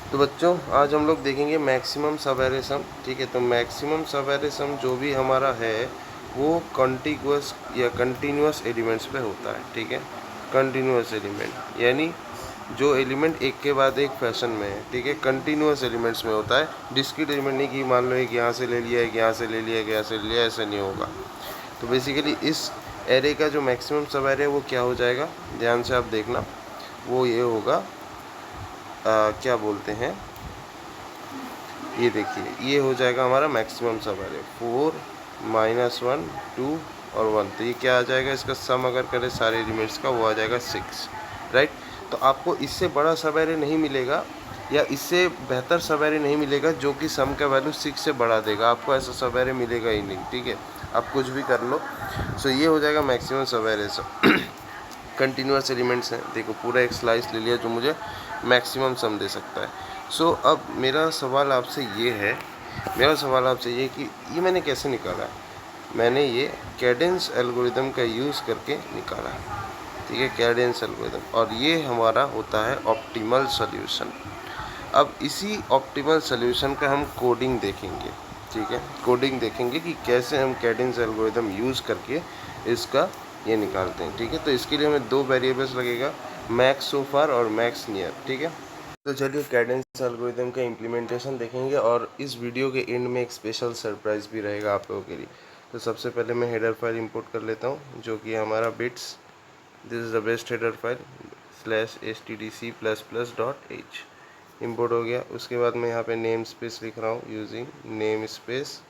तो बच्चों आज हम लोग देखेंगे मैक्सिमम सब एरे सम। ठीक है, तो मैक्सिमम सब एरे सम जो भी हमारा है वो कॉन्टिग्यूअस या कंटिन्यूअस एलिमेंट्स पे होता है। ठीक है, कंटिन्यूअस एलिमेंट यानी जो एलिमेंट एक के बाद एक फैशन में है। ठीक है, कंटिन्यूअस एलिमेंट्स में होता है, डिस्क्रीट एलिमेंट नहीं कि मान लो एक यहाँ से ले लिया, एक यहाँ से ले लिया, एक यहाँ से ले लिया, ऐसा नहीं होगा। तो बेसिकली इस एरे का जो मैक्सिमम सब एरे है वो क्या हो जाएगा, ध्यान से आप देखना, वो ये होगा क्या बोलते हैं, ये देखिए ये हो जाएगा हमारा मैक्सिमम सब एरे 4 -1 2 और 1। तो ये क्या आ जाएगा, इसका सम अगर करें सारे एलिमेंट्स का वो आ जाएगा 6, राइट। तो आपको इससे बड़ा सब एरे नहीं मिलेगा या इससे बेहतर सब एरे नहीं मिलेगा जो कि सम का वैल्यू 6 से बढ़ा देगा, आपको ऐसा सब एरे मिलेगा ही नहीं। ठीक है, आप कुछ भी कर लो। सो ये हो जाएगा मैक्सिमम सब एरे। सब कंटिन्यूअस एलिमेंट्स हैं, देखो पूरा एक स्लाइस ले लिया जो मुझे मैक्सिमम सम दे सकता है। सो अब मेरा सवाल आपसे ये है, कि ये मैंने कैसे निकाला है। मैंने ये कैडेंस एल्गोरिदम का यूज़ करके निकाला है। ठीक है, कैडेंस एल्गोरिदम, और ये हमारा होता है ऑप्टिमल सॉल्यूशन। अब इसी ऑप्टिमल सॉल्यूशन का हम कोडिंग देखेंगे। ठीक है, कोडिंग देखेंगे कि कैसे हम कैडेंस एल्गोरिदम यूज़ करके इसका ये निकालते हैं। ठीक है, तो इसके लिए हमें दो वेरिएबल्स लगेगा, मैक्स सो फार और मैक्स नियर। ठीक है, तो चलिए कैडेंस एल्गोरिदम का इम्प्लीमेंटेशन देखेंगे और इस वीडियो के एंड में एक स्पेशल सरप्राइज़ भी रहेगा आप लोगों के लिए। तो सबसे पहले मैं हेडर फाइल इंपोर्ट कर लेता हूँ जो कि हमारा bits, this is the best header file /stdc++.h import हो गया। उसके बाद मैं यहाँ पे नेम स्पेस लिख रहा हूँ यूजिंग नेम स्पेस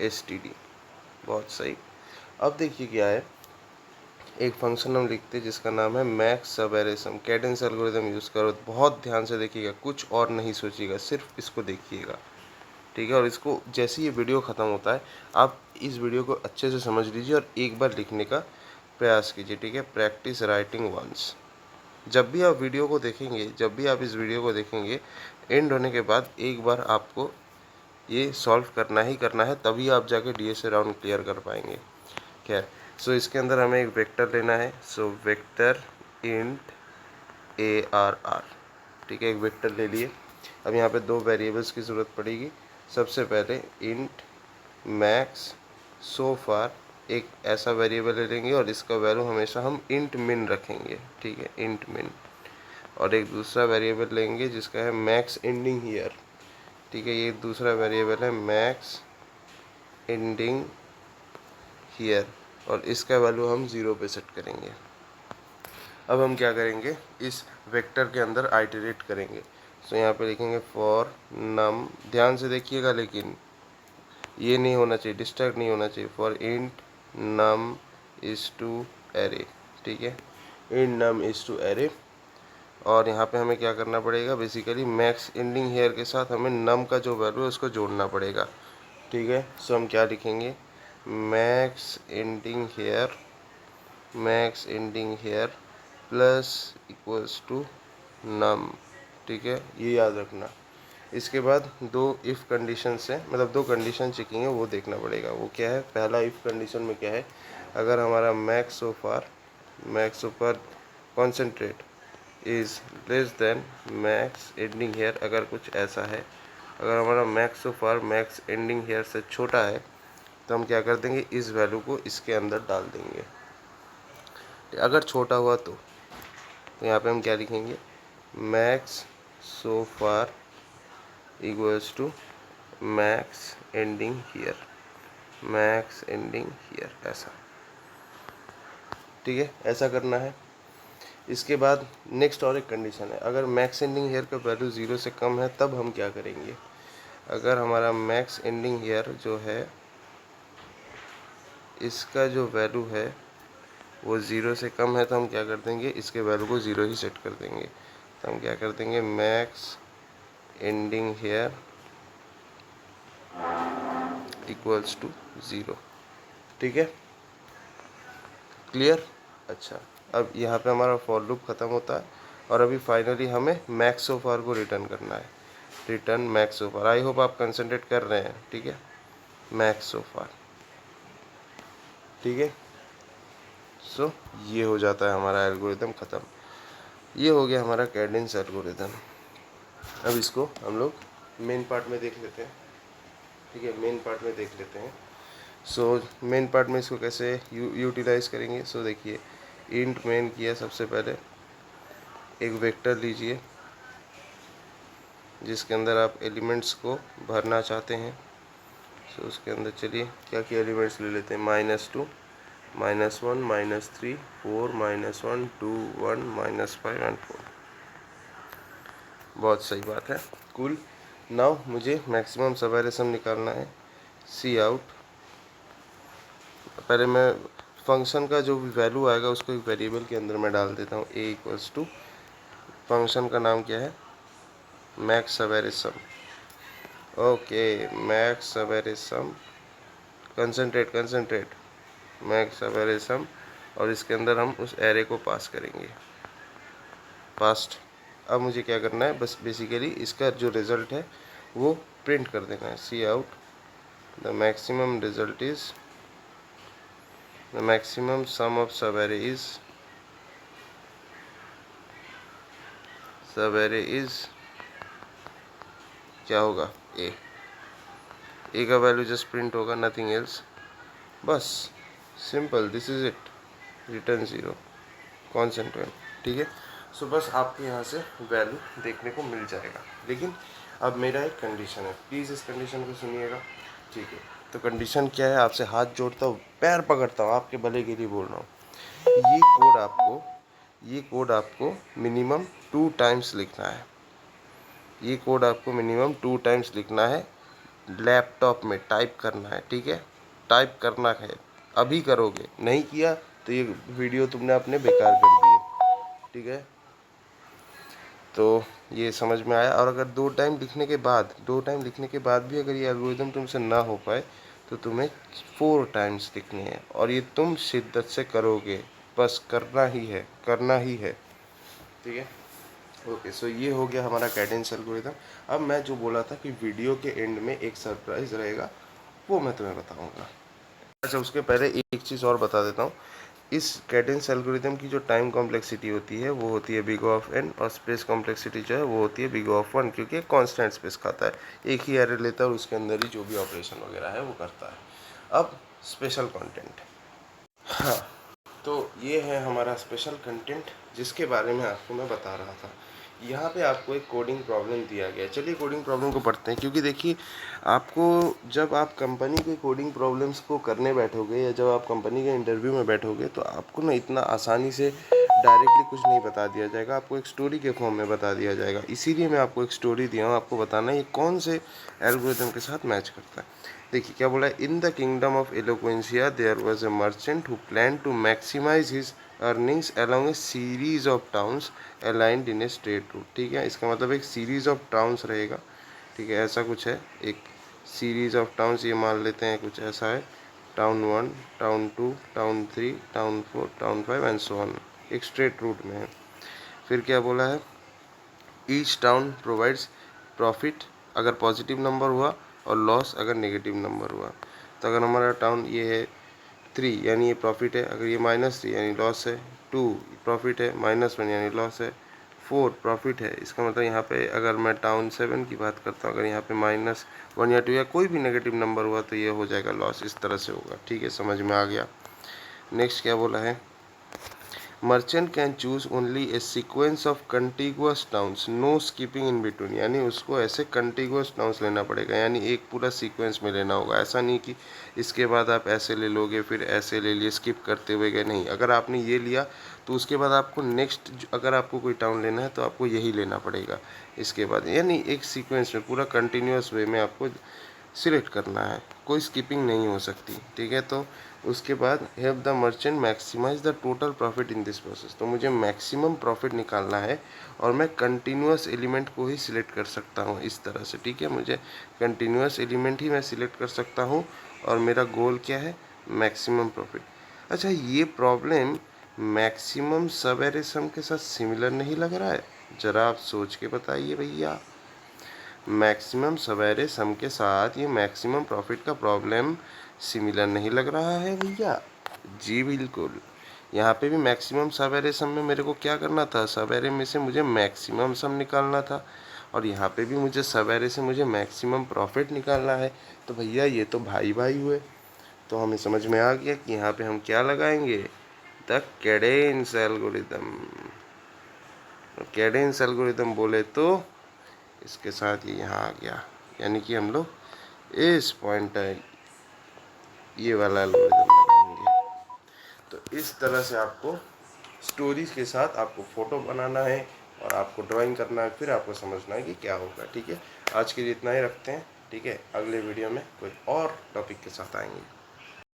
std, बहुत सही। अब देखिए क्या है, एक फंक्शन हम लिखते हैं जिसका नाम है मैक्स सब एरे सम। कैडेंस एल्गोरिदम यूज़ करो, बहुत ध्यान से देखिएगा, कुछ और नहीं सोचिएगा, सिर्फ इसको देखिएगा। ठीक है, और इसको जैसे ये वीडियो ख़त्म होता है आप इस वीडियो को अच्छे से समझ लीजिए और एक बार लिखने का प्रयास कीजिए। ठीक है, प्रैक्टिस राइटिंग वंस। जब भी आप वीडियो को देखेंगे, जब भी आप इस वीडियो को देखेंगे, एंड होने के बाद एक बार आपको ये सॉल्व करना ही करना है, तभी आप जाके डीएसए राउंड क्लियर कर पाएंगे। खैर, सो इसके अंदर हमें एक वेक्टर लेना है। So vector int ARR। ठीक है, एक वेक्टर ले लिए। अब यहाँ पे दो वेरिएबल्स की ज़रूरत पड़ेगी। सबसे पहले इंट मैक्स सो फार, एक ऐसा वेरिएबल ले लेंगे और इसका वैल्यू हमेशा हम इंट मिन रखेंगे। ठीक है, इंट मिन। और एक दूसरा वेरिएबल लेंगे जिसका है मैक्स एंडिंग हियर। ठीक है, ये दूसरा वेरिएबल है मैक्स एंडिंग हियर, और इसका वैल्यू हम 0 पे सेट करेंगे। अब हम क्या करेंगे, इस वेक्टर के अंदर आइटरेट करेंगे। सो यहाँ पे लिखेंगे फॉर नम, ध्यान से देखिएगा, लेकिन ये नहीं होना चाहिए, डिस्ट्रैक्ट नहीं होना चाहिए। For int num is to array. ठीक है, int num is to array. और यहाँ पे हमें क्या करना पड़ेगा, बेसिकली मैक्स एंडिंग हेयर के साथ हमें नम का जो वैल्यू है उसको जोड़ना पड़ेगा। ठीक है, सो हम क्या लिखेंगे, max ending here plus equals to num. ठीक है, ये याद रखना। इसके बाद दो इफ़ कंडीशन से, मतलब दो कंडीशन चेकिंग है, वो देखना पड़ेगा। वो क्या है, पहला इफ़ कंडीशन में क्या है, अगर हमारा max so far concentrate is less than max ending here, अगर कुछ ऐसा है, अगर हमारा max so far max ending here से छोटा है, तो हम क्या कर देंगे, इस वैल्यू को इसके अंदर डाल देंगे। अगर छोटा हुआ तो यहाँ पे हम क्या लिखेंगे, max so far equals to max ending here, ऐसा। ठीक है, ऐसा करना है। इसके बाद नेक्स्ट और एक कंडीशन है, अगर मैक्स एंडिंग हेयर का वैल्यू 0 से कम है तब हम क्या करेंगे, अगर हमारा मैक्स एंडिंग हेयर जो है इसका जो वैल्यू है वो 0 से कम है, तो हम क्या कर देंगे, इसके वैल्यू को 0 ही सेट कर देंगे। तो हम क्या कर देंगे, max ending here equals to 0। ठीक है, क्लियर। अच्छा, अब यहाँ पे हमारा फॉर लूप ख़त्म होता है और अभी फाइनली हमें मैक्स सो फार को रिटर्न करना है। Return max so far. I hope आप कंसंट्रेट कर रहे हैं। ठीक है, मैक्स सो फार। ठीक है, सो ये हो जाता है हमारा एल्गोरिदम ख़त्म। ये हो गया हमारा कैडेंस एल्गोरिदम। अब इसको हम लोग मेन पार्ट में देख लेते हैं, ठीक है, मेन पार्ट में देख लेते हैं। सो मेन पार्ट में इसको कैसे यूटिलाइज करेंगे। सो देखिए, इंट मेन किया, सबसे पहले एक वेक्टर लीजिए जिसके अंदर आप एलिमेंट्स को भरना चाहते हैं। सो उसके अंदर चलिए क्या क्या एलिमेंट्स ले लेते हैं, -2, -1, -3, 4, -1, 2, 1, -5 एंड 4। बहुत सही बात है, कूल। नाउ मुझे मैक्सिमम सबवेरिएशन निकालना है। सी आउट, पहले मैं फंक्शन का जो भी वैल्यू आएगा उसको एक वेरिएबल के अंदर मैं डाल देता हूँ। ए इक्वल्स टू, फंक्शन का नाम क्या है, max sub variation. Okay, max sub variation, concentrate max sub variation, और इसके अंदर हम उस एरे को पास करेंगे, पास्ट। अब मुझे क्या करना है, बस बेसिकली इसका जो रिज़ल्ट है वो प्रिंट कर देना है। See out the maximum result is, the maximum sum of subarray is, subarray is क्या होगा, ए का वैल्यू जस्ट प्रिंट होगा, नथिंग एल्स, बस simple, this is it, return 0 concentrate, ठीक है। सो बस आपके यहाँ से वैल्यू देखने को मिल जाएगा। लेकिन अब मेरा एक कंडीशन है, प्लीज़ इस कंडीशन को सुनिएगा, ठीक है। तो कंडीशन क्या है, आपसे हाथ जोड़ता हूँ, पैर पकड़ता हूँ, आपके भले के लिए बोल रहा हूँ। ये कोड आपको मिनिमम 2 टाइम्स लिखना है। ये कोड आपको मिनिमम 2 टाइम्स लिखना है, लैपटॉप में टाइप करना है, ठीक है। टाइप करना है, अभी करोगे, नहीं किया तो ये वीडियो तुमने अपने बेकार कर दिए, ठीक है। तो ये समझ में आया। और अगर 2 टाइम लिखने के बाद भी अगर ये एल्गोरिदम तुमसे ना हो पाए तो तुम्हें 4 टाइम्स लिखने हैं, और ये तुम शिद्दत से करोगे, बस करना ही है, ठीक है। ओके, सो ये हो गया हमारा कैडेंस एल्गोरिदम। अब मैं जो बोला था कि वीडियो के एंड में एक सरप्राइज रहेगा, वो मैं तुम्हें बताऊंगा। अच्छा, उसके पहले एक चीज़ और बता देता हूँ। इस कैडेंस एल्गोरिदम की जो टाइम कॉम्प्लेक्सिटी होती है वो होती है बिग ऑफ n, और स्पेस कॉम्प्लेक्सिटी जो है वो होती है बिग ऑफ 1, क्योंकि कांस्टेंट स्पेस खाता है, एक ही एरे लेता है और उसके अंदर ही जो भी ऑपरेशन वगैरह है वो करता है। अब स्पेशल कंटेंट, हाँ, तो ये है हमारा स्पेशल कंटेंट जिसके बारे में आपको मैं बता रहा था। यहाँ पे आपको एक कोडिंग प्रॉब्लम दिया गया है। चलिए कोडिंग प्रॉब्लम को पढ़ते हैं, क्योंकि देखिए आपको जब आप कंपनी के कोडिंग प्रॉब्लम्स को करने बैठोगे या जब आप कंपनी के इंटरव्यू में बैठोगे तो आपको ना इतना आसानी से डायरेक्टली कुछ नहीं बता दिया जाएगा, आपको एक स्टोरी के फॉर्म में बता दिया जाएगा। इसीलिए मैं आपको एक स्टोरी दिया हूँ, आपको बताना है ये कौन से एल्गोरिथम के साथ मैच करता है। देखिए क्या बोला है, in the kingdom of Eloquencia there was a merchant who plan to maximize his earnings along a series of towns aligned in a straight route. ठीक है, इसका मतलब एक सीरीज ऑफ टाउन्स रहेगा, ठीक है, ऐसा कुछ है, एक सीरीज ऑफ टाउन्स, ये मान लेते हैं कुछ ऐसा है, town 1, town 2, town 3, town 4, town 5 and so on, एक स्ट्रेट रूट में है। फिर क्या बोला है, ईच टाउन प्रोवाइड्स प्रॉफिट अगर पॉजिटिव नंबर हुआ और लॉस अगर नेगेटिव नंबर हुआ। तो अगर हमारा टाउन ये है 3 यानी ये प्रॉफिट है, अगर ये -3 यानी लॉस है, 2 प्रॉफिट है, -1 यानी लॉस है, 4 प्रॉफिट है। इसका मतलब यहाँ पे अगर मैं टाउन 7 की बात करता हूँ, अगर यहाँ पे -1 या 2 या कोई भी नेगेटिव नंबर हुआ तो ये हो जाएगा लॉस, इस तरह से होगा। ठीक है, समझ में आ गया। नेक्स्ट क्या बोला है, merchant can choose only a sequence of contiguous towns no skipping in between, यानी उसको ऐसे कंटिगुअस टाउन्स लेना पड़ेगा, यानी एक पूरा सीक्वेंस में लेना होगा। ऐसा नहीं कि इसके बाद आप ऐसे ले लोगे फिर ऐसे ले लिए स्किप करते हुए गए, नहीं, अगर आपने ये लिया तो उसके बाद आपको नेक्स्ट अगर आपको कोई टाउन लेना है तो आपको यही लेना पड़ेगा इसके बाद, यानी एक सीक्वेंस में पूरा कंटिन्यूअस वे में आपको सिलेक्ट करना है, कोई स्किपिंग नहीं हो सकती। ठीक है, तो उसके बाद help the merchant maximise the total profit in this process, तो मुझे मैक्सिमम प्रॉफिट निकालना है और मैं कंटिन्यूअस एलिमेंट को ही सिलेक्ट कर सकता हूँ इस तरह से। ठीक है, मुझे कंटिन्यूअस एलिमेंट ही मैं सिलेक्ट कर सकता हूँ और मेरा गोल क्या है, मैक्सिमम प्रॉफिट। अच्छा, ये प्रॉब्लम मैक्सिमम सब एरे सम के साथ सिमिलर नहीं लग रहा है? ज़रा आप सोच के बताइए भैया, मैक्सिमम सब एरे सम के साथ ये मैक्सिमम प्रॉफिट का प्रॉब्लम सिमिलर नहीं लग रहा है भैया? जी बिल्कुल, यहाँ पे भी मैक्सिमम सब एरे सम में मेरे को क्या करना था, सब एरे में से मुझे मैक्सिमम सम निकालना था, और यहाँ पे भी मुझे सब एरे से मुझे मैक्सिमम प्रॉफिट निकालना है। तो भैया ये तो भाई भाई हुए। तो हमें समझ में आ गया कि यहाँ पे हम क्या लगाएंगे, the Cadence algorithm. Cadence algorithm बोले तो इसके साथ ये यहाँ आ गया, यानी कि हम लोग इस पॉइंट ये वाला एल्गोरिदम लगाएंगे। तो इस तरह से आपको स्टोरीज के साथ आपको फ़ोटो बनाना है और आपको ड्राइंग करना है, फिर आपको समझना है कि क्या होगा। ठीक है, आज के लिए इतना ही रखते हैं। ठीक है, अगले वीडियो में कोई और टॉपिक के साथ आएंगे।